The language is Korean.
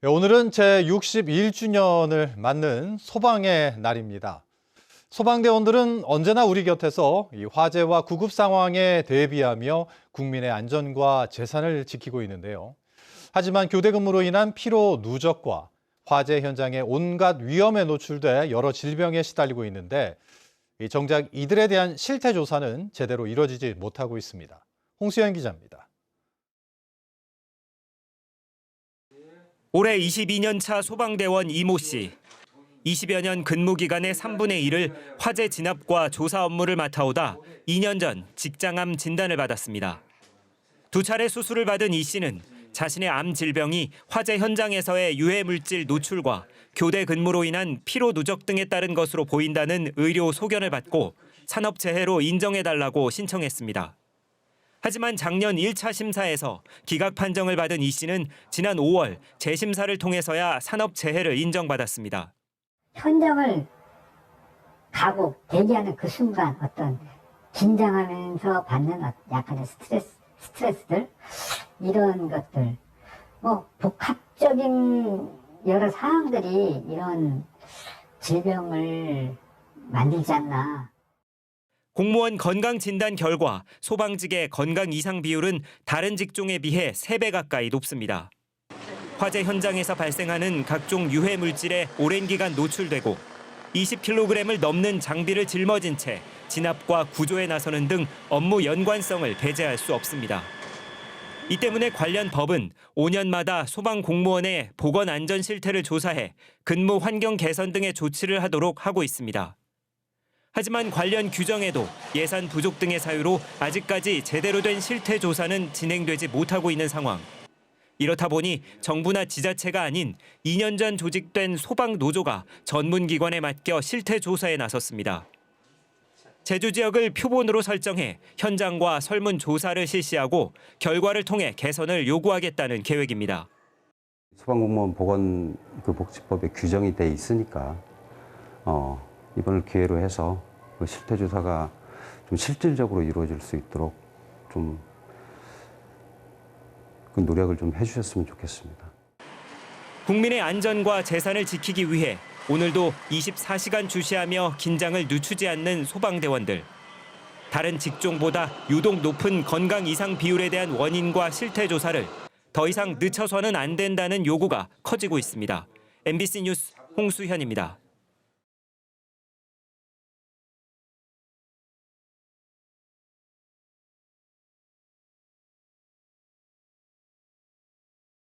네, 오늘은 제61주년을 맞는 소방의 날입니다. 소방대원들은 언제나 우리 곁에서 이 화재와 구급 상황에 대비하며 국민의 안전과 재산을 지키고 있는데요. 하지만 교대 근무로 인한 피로 누적과 화재 현장의 온갖 위험에 노출돼 여러 질병에 시달리고 있는데 정작 이들에 대한 실태 조사는 제대로 이루어지지 못하고 있습니다. 홍수연 기자입니다. 올해 22년 차 소방대원 이모 씨. 20여 년 근무 기간의 3분의 1을 화재 진압과 조사 업무를 맡아오다 2년 전 직장암 진단을 받았습니다. 2차례 수술을 받은 이 씨는 자신의 암 질병이 화재 현장에서의 유해 물질 노출과 교대 근무로 인한 피로 누적 등에 따른 것으로 보인다는 의료 소견을 받고 산업재해로 인정해달라고 신청했습니다. 하지만 작년 1차 심사에서 기각 판정을 받은 이 씨는 지난 5월 재심사를 통해서야 산업재해를 인정받았습니다. 현장을 가고 대기하는 그 순간 어떤 긴장하면서 받는 약간의 스트레스들 이런 것들 복합적인 여러 사항들이 이런 질병을 만들지 않나. 공무원 건강진단 결과 소방직의 건강 이상 비율은 다른 직종에 비해 3배 가까이 높습니다. 화재 현장에서 발생하는 각종 유해 물질에 오랜 기간 노출되고 20kg을 넘는 장비를 짊어진 채 진압과 구조에 나서는 등 업무 연관성을 배제할 수 없습니다. 이 때문에 관련 법은 5년마다 소방 공무원의 보건 안전 실태를 조사해 근무 환경 개선 등의 조치를 하도록 하고 있습니다. 하지만 관련 규정에도 예산 부족 등의 사유로 아직까지 제대로 된 실태 조사는 진행되지 못하고 있는 상황. 이렇다 보니 정부나 지자체가 아닌 2년 전 조직된 소방노조가 전문기관에 맡겨 실태 조사에 나섰습니다. 제주 지역을 표본으로 설정해 현장과 설문조사를 실시하고 결과를 통해 개선을 요구하겠다는 계획입니다. 소방공무원 보건복지법에 규정이 돼 있으니까 이번을 기회로 해서 그 실태 조사가 좀 실질적으로 이루어질 수 있도록 좀 그 노력을 좀 해주셨으면 좋겠습니다. 국민의 안전과 재산을 지키기 위해 오늘도 24시간 주시하며 긴장을 늦추지 않는 소방대원들. 다른 직종보다 유독 높은 건강 이상 비율에 대한 원인과 실태 조사를 더 이상 늦춰서는 안 된다는 요구가 커지고 있습니다. MBC 뉴스 홍수현입니다.